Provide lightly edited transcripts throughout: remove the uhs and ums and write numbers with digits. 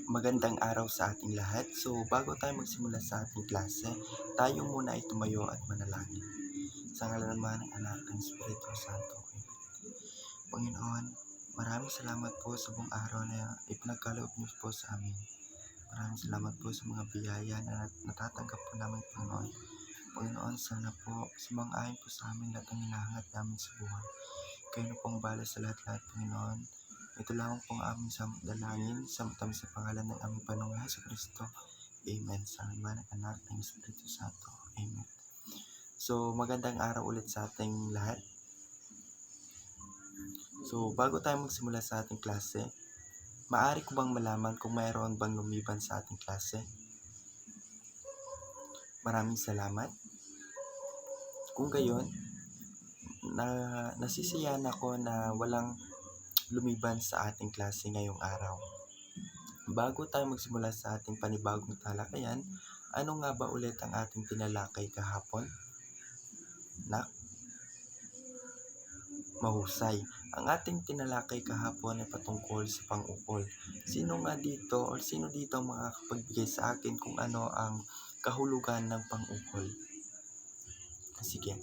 Magandang araw sa ating lahat. So, bago tayo magsimula sa ating klase, tayo muna ay tumayo at manalangin. Sa ngalan naman ng Anak ng Espiritu Santo. Panginoon, maraming salamat po sa buong araw na ipinagkaloob niyo po sa amin. Maraming salamat po sa mga biyaya na natatanggap po namin, Panginoon. Panginoon, sana po sumang-ayon po sa amin lahat ng hinahangat namin sa buhay. Kayo na pong bala sa lahat-lahat, Panginoon. Ito lang pong aming dalangin sa matamis sa pangalan ng aming Panginoong Jesucristo. Amen. Sa ngalan ng Anak ng Espiritu Santo. Amen. So, magandang araw ulit sa ating lahat. So, bago tayo magsimula sa ating klase, maaari ko bang malaman kung mayroon bang lumiban sa ating klase? Maraming salamat. Kung gayon, nasisiyahan ako na walang lumiban sa ating klase ngayong araw. Bago tayo magsimula sa ating panibagong talakayan, ano nga ba ulit ang ating tinalakay kahapon? Mahusay. Ang ating tinalakay kahapon ay patungkol sa pang-ukol. Sino dito ang makakapagbigay sa akin kung ano ang kahulugan ng pang-ukol? Sige.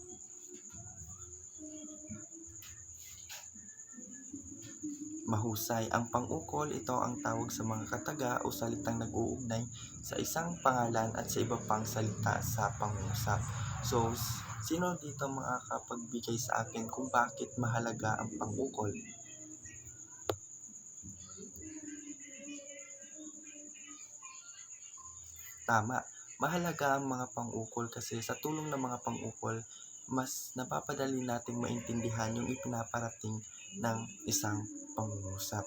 Mahusay. Ang pang-ukol, ito ang tawag sa mga kataga o salitang nag-uugnay sa isang pangalan at sa iba pang salita sa pangungusap. So, sino dito makakapagbigay sa akin kung bakit mahalaga ang pang-ukol? Tama. Mahalaga ang mga pang-ukol kasi sa tulong ng mga pang-ukol, mas napapadali nating maintindihan yung ipinaparating ng isang pangungusap.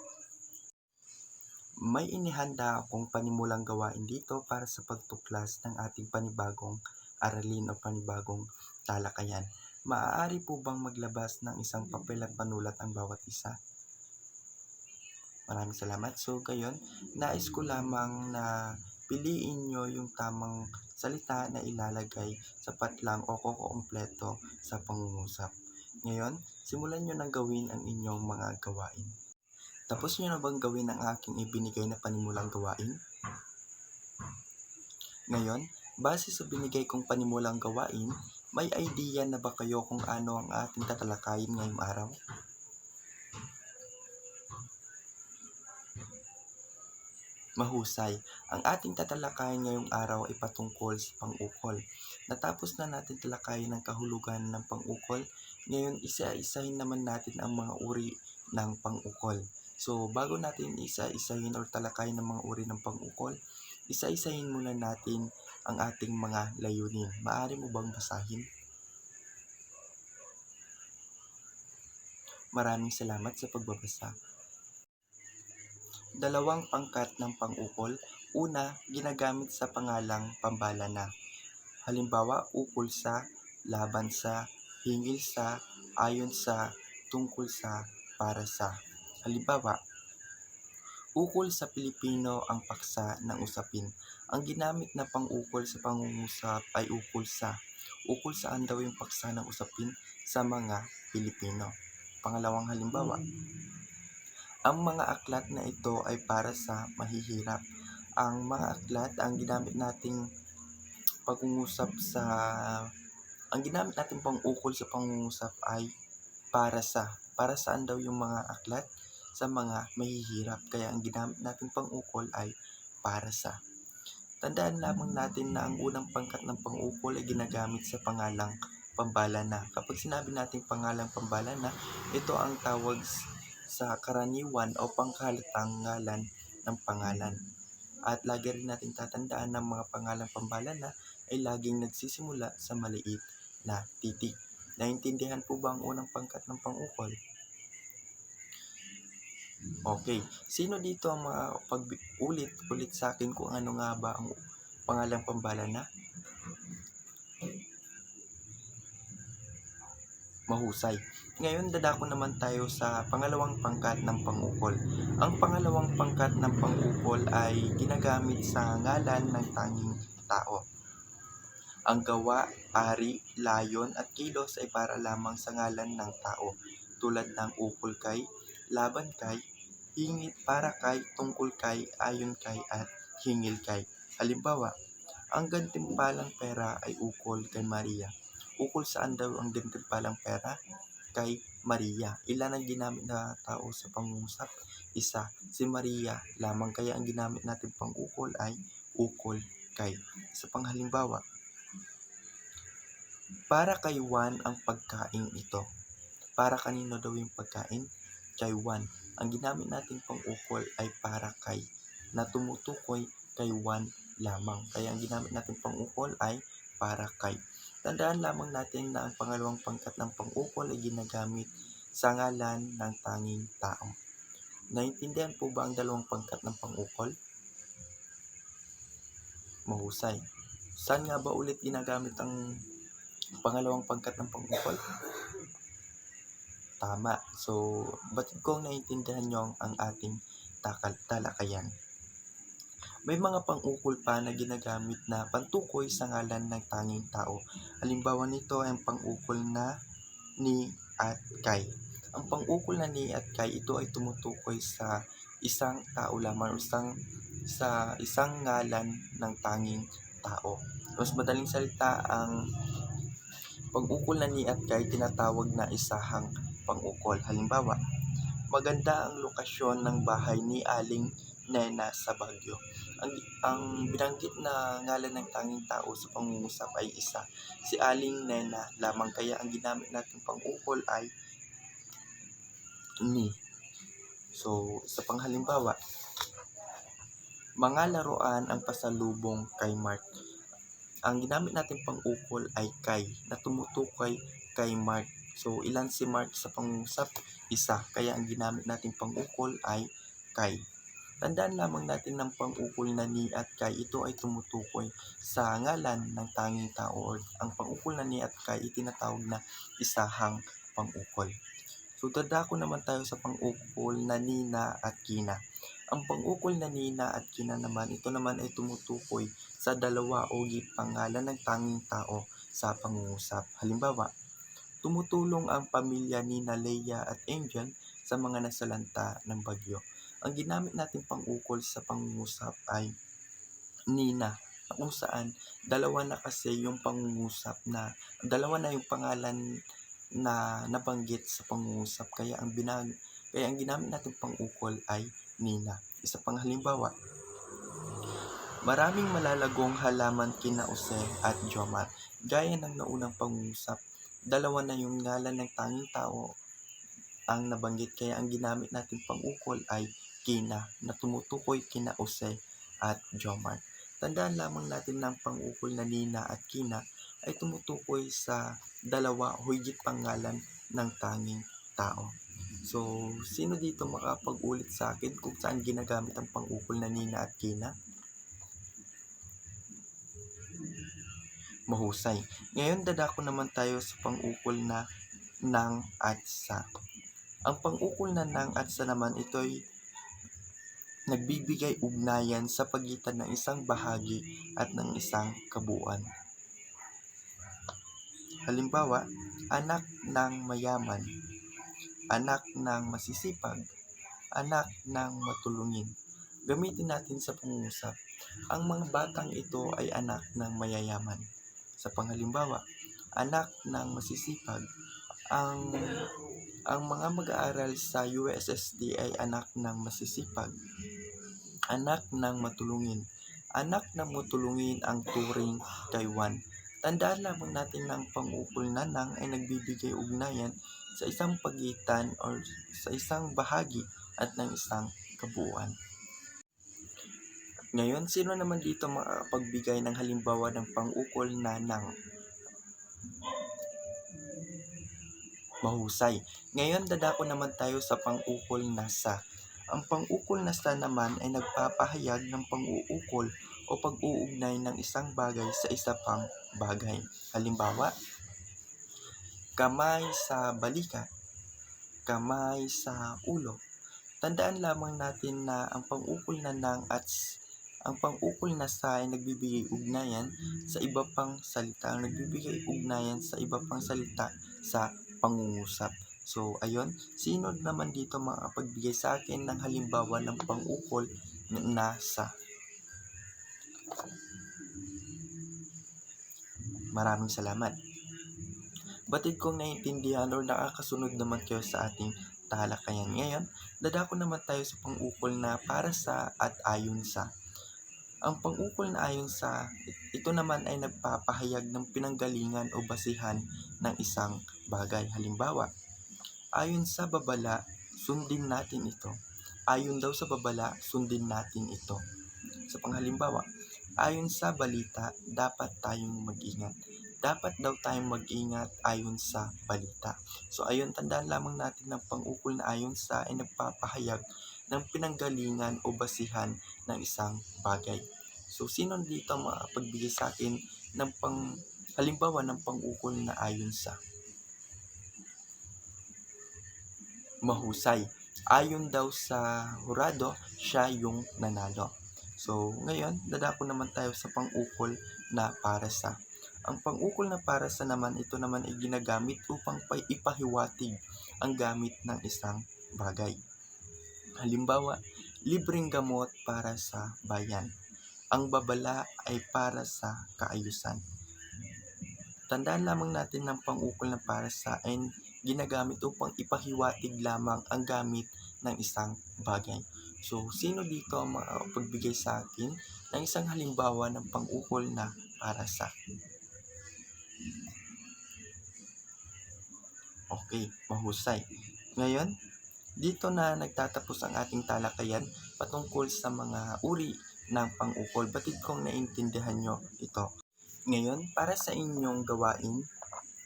May inihanda akong panimulang gawain dito para sa pagtuklas ng ating panibagong aralin o panibagong talakayan. Maaari po bang maglabas ng isang papel at panulat ang bawat isa? Maraming salamat. So, gayon, nais ko lamang na piliin nyo yung tamang salita na ilalagay sapat lang o kukumpleto sa pangungusap. Ngayon, simulan nyo nang gawin ang inyong mga gawain. Tapos nyo na bang gawin ang aking ibinigay na panimulang gawain? Ngayon, base sa binigay kong panimulang gawain, may idea na ba kayo kung ano ang ating tatalakayin ngayong araw? Mahusay. Ang ating tatalakayin ngayong araw ay patungkol sa pang-ukol. Natapos na natin talakayin ang kahulugan ng pang-ukol, ngayon isa-isahin naman natin ang mga uri ng pang-ukol. So, bago natin isa-isahin o talakayin ang mga uri ng pang-ukol, isa-isahin muna natin ang ating mga layunin. Maaari mo bang basahin? Maraming salamat sa pagbabasa. Dalawang pangkat ng pang-ukol. Una, ginagamit sa pangalang pambalana. Halimbawa, ukol sa, laban sa, hingil sa, ayon sa, tungkol sa, para sa. Halimbawa, ukol sa Pilipino ang paksa ng usapin. Ang ginamit na pang-ukol sa pangungusap ay ukol sa. Ukol saan daw yung paksa ng usapin sa mga Pilipino. Pangalawang halimbawa, ang mga aklat na ito ay para sa mahihirap. Ang mga aklat, ang ginamit nating pang-ukol sa pangungusap ay para sa. Para saan daw yung mga aklat? Sa mga mahihirap. Kaya ang ginamit nating pang-ukol ay para sa. Tandaan lamang natin na ang unang pangkat ng pang-ukol ay ginagamit sa pangalang pambalana. Kapag sinabi nating pangalang pambalana, ito ang tawag sa karaniwan o pangkalatang ngalan ng pangalan. At lagi rin natin tatandaan ng mga pangalang pambalana ay laging nagsisimula sa maliit na titik. Naintindihan po ba ang unang pangkat ng pang-ukol? Okay. Sino dito ang ulit sa akin kung ano nga ba ang pangalang pambalana? Mahusay. Ngayon, dadako naman tayo sa pangalawang pangkat ng pang-ukol. Ang pangalawang pangkat ng pang-ukol ay ginagamit sa ngalan ng tanging tao. Ang gawa, ari, layon at kilos ay para lamang sa ngalan ng tao, tulad ng ukol kay, laban kay, para kay, tungkol kay, ayon kay, at hingil kay. Halimbawa, ang gantimpalang pera ay ukol kay Maria. Ukol saan daw ang gantimpalang pera? Kay Maria. Ilan ang ginamit na tao sa pangungusap? Isa. Si Maria lamang, kaya ang ginamit natin pang ukol ay ukol kay. Sa panghalimbawa, para kay Juan ang pagkain ito. Para kanino daw yung pagkain? Kay Juan. Ang ginamit natin pang ukol ay para kay, na tumutukoy kay Juan lamang. Kaya ang ginamit natin pang ukol ay para kay. Tandaan lamang natin na ang pangalawang pangkat ng pang-ukol ay ginagamit sa ngalan ng tanging tao. Naintindihan po ba ang dalawang pangkat ng pang-ukol? Mahusay. Saan nga ba ulit ginagamit ang pangalawang pangkat ng pang-ukol? Tama. So, batid kong naintindihan nyo ang ating talakayan. May mga pang-ukol pa na ginagamit na pantukoy sa ngalan ng tanging tao. Halimbawa nito ay ang pang-ukol na ni at kay. Ang pang-ukol na ni at kay, ito ay tumutukoy sa isang tao lamang o sa isang ngalan ng tanging tao. Mas madaling salita, ang pang-ukol na ni at kay tinatawag na isahang pang-ukol. Halimbawa, maganda ang lokasyon ng bahay ni Aling Nena sa Baguio. Ang binanggit na ngalan ng tanging tao sa pangungusap ay isa, si Aling Nena lamang, kaya ang ginamit natin pang-ukol ay ni. So, sa panghalimbawa, mga laruan ang pasalubong kay Mark. Ang ginamit natin pang-ukol ay kay, na tumutukoy kay Mark. So, ilan si Mark sa pangungusap? Isa, kaya ang ginamit natin pang-ukol ay kay. Tandaan lamang natin ng pang-ukol na ni at kay, ito ay tumutukoy sa ngalan ng tanging tao, or ang pang-ukol na ni at kay itinatawag na isahang pang-ukol. So, dadako naman tayo sa pang-ukol na Nina at Kina. Ang pang-ukol na Nina at Kina naman, ito naman ay tumutukoy sa dalawa o pangalan ng tanging tao sa pangungusap. Halimbawa, tumutulong ang pamilya ni Leia at Angel sa mga nasalanta ng bagyo. Ang ginamit natin pang-ukol sa pangungusap ay Nina, kung saan dalawa na kasi yung pangungusap, na dalawa na yung pangalan na nabanggit sa pangungusap, kaya ang ginamit natin pang-ukol ay Nina. Isa pang halimbawa, maraming malalagong halaman kina Jose at Jomar. Gaya ng naunang pangungusap, dalawa na yung ngalan ng tanging tao ang nabanggit, kaya ang ginamit natin pang-ukol ay Kina, na tumutukoy kina Jose at Jomar. Tandaan lamang natin na ang pang-ukol na Nina at Kina ay tumutukoy sa dalawa o higit pangalan ng tanging tao. So, sino dito makapag-ulit sa akin kung saan ginagamit ang pang-ukol na Nina at Kina? Mahusay. Ngayon, dadako naman tayo sa pang-ukol na nang at sa. Ang pang-ukol na nang at sa naman, ito'y nagbibigay ugnayan sa pagitan ng isang bahagi at ng isang kabuuan. Halimbawa, anak ng mayaman, anak ng masisipag, anak ng matulungin. Gamitin natin sa pangungusap. Ang mga batang ito ay anak ng mayayaman. Sa panghalimbawa, anak ng masisipag. Ang mga mag-aaral sa USSD ay anak ng masisipag. Anak ng matulungin. Anak ng matulungin ang turing kay Juan. Tandaan lamang natin na ang pang-ukol na nang ay nagbibigay ugnayan sa isang pagitan o sa isang bahagi at ng isang kabuuan. Ngayon, sino naman dito makakapagbigay ng halimbawa ng pang-ukol na nang? Mahusay. Ngayon, dadako naman tayo sa pang-ukol na sa. Ang pang-ukol na sa naman ay nagpapahayag ng pang-uukol o pag-uugnay ng isang bagay sa isa pang bagay. Halimbawa, kamay sa balikat, kamay sa ulo. Tandaan lamang natin na ang pang-ukol na nang at ang pang-ukol na sa ay nagbibigay ugnayan sa iba pang salita. Nagbibigay ugnayan sa iba pang salita sa pangungusap. So, ayun, sino naman dito makapagbigay sa akin ng halimbawa ng pang-ukol na sa? Maraming salamat. Batid kong naiintindihan or nakakasunod naman kayo sa ating talakayan. Ngayon, dadako naman tayo sa pang-ukol na para sa at ayon sa. Ang pang-ukol na ayon sa, ito naman ay nagpapahayag ng pinanggalingan o basihan ng isang bagay. Halimbawa, ayon sa babala, sundin natin ito. Ayon daw sa babala, sundin natin ito. Sa panghalimbawa, ayon sa balita, dapat tayong mag-ingat. Dapat daw tayong mag-ingat ayon sa balita. So ayun, tandaan lamang natin ng pang-ukol na ayon sa ay nagpapahayag ng pinanggalingan o basihan ng isang bagay. So sino dito makapagbigay sa akin ng halimbawa ng pang-ukol na ayon sa? Mahusay. Ayon daw sa hurado, siya yung nanalo. So, ngayon, dadako naman tayo sa pang-ukol na para sa. Ang pang-ukol na para sa naman, ito naman ay ginagamit upang ipahiwatig ang gamit ng isang bagay. Halimbawa, libreng gamot para sa bayan. Ang babala ay para sa kaayusan. Tandaan lamang natin ng pang-ukol na para sa ay ginagamit upang ipahiwatig lamang ang gamit ng isang bagay. So, sino dito ang makapagbigay sa akin ng isang halimbawa ng pang-ukol na para sa? Okay, mahusay. Ngayon, dito na nagtatapos ang ating talakayan patungkol sa mga uri ng pang-ukol. Batid kong naintindihan nyo ito. Ngayon, para sa inyong gawain,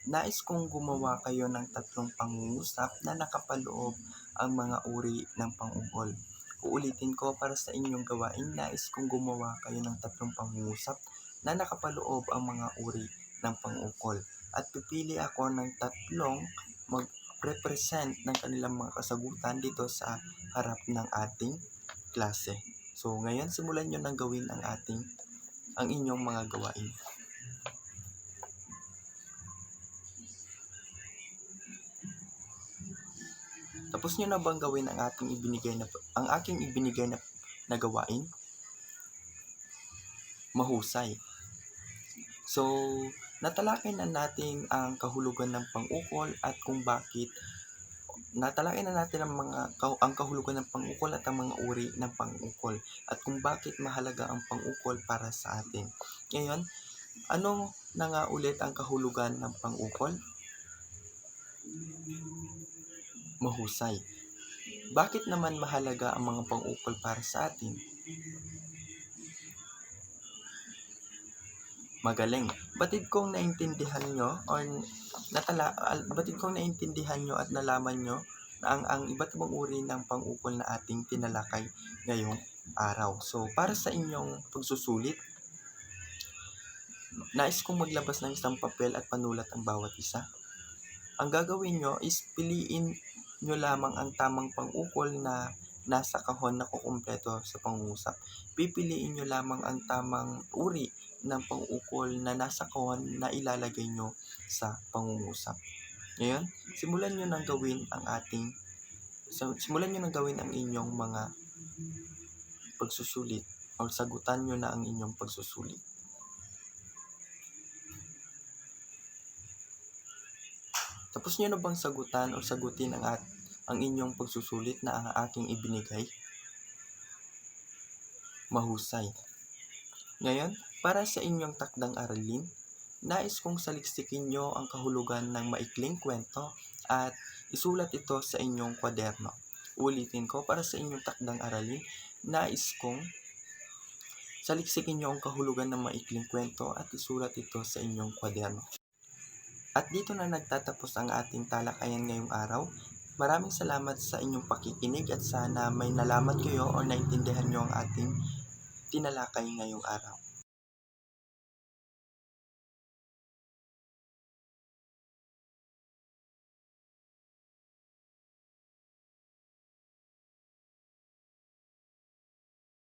nais kong gumawa kayo ng 3 pangungusap na nakapaloob ang mga uri ng pang-ukol. Uulitin ko, para sa inyong gawain, nais kong gumawa kayo ng 3 pangungusap na nakapaloob ang mga uri ng pang-ukol. At pipili ako ng 3 mag-represent ng kanilang mga kasagutan dito sa harap ng ating klase. So, ngayon, simulan nyo nang gawin ang inyong mga gawain. Tapos nyo na bang gawin ang aking ibinigay na gawain? Mahusay. So, natalakay na natin ang kahulugan ng pang-ukol at kung bakit natalakay na natin ang kahulugan ng pang-ukol at ang mga uri ng pang-ukol at kung bakit mahalaga ang pang-ukol para sa atin. Ngayon, ano na nga ulit ang kahulugan ng pang-ukol? Mahusay. Bakit naman mahalaga ang mga pang-ukol para sa atin? Magaling. Batid kong naintindihan nyo at nalaman nyo na ang iba't ibang uri ng pang-ukol na ating tinalakay ngayong araw. So, para sa inyong pagsusulit, nais kong maglabas ng isang papel at panulat ang bawat isa. Ang gagawin nyo is piliin nyo lamang ang tamang pang-ukol na nasa kahon na kukumpleto sa pangungusap. Pipiliin nyo lamang ang tamang uri ng pang-ukol na nasa kahon na ilalagay nyo sa pangungusap. Ngayon, simulan nyo nang gawin ang inyong mga pagsusulit o sagutan nyo na ang inyong pagsusulit. Tapos nyo na bang sagutan o sagutin ang inyong pagsusulit na ang aking ibinigay? Mahusay. Ngayon, para sa inyong takdang aralin, nais kong saliksikin nyo ang kahulugan ng maikling kwento at isulat ito sa inyong kwaderno. Ulitin ko, para sa inyong takdang aralin, nais kong saliksikin nyo ang kahulugan ng maikling kwento at isulat ito sa inyong kwaderno. At dito na nagtatapos ang ating talakayan ngayong araw. Maraming salamat sa inyong pakikinig at sana may nalaman kayo o naintindihan nyo ang ating tinalakay ngayong araw.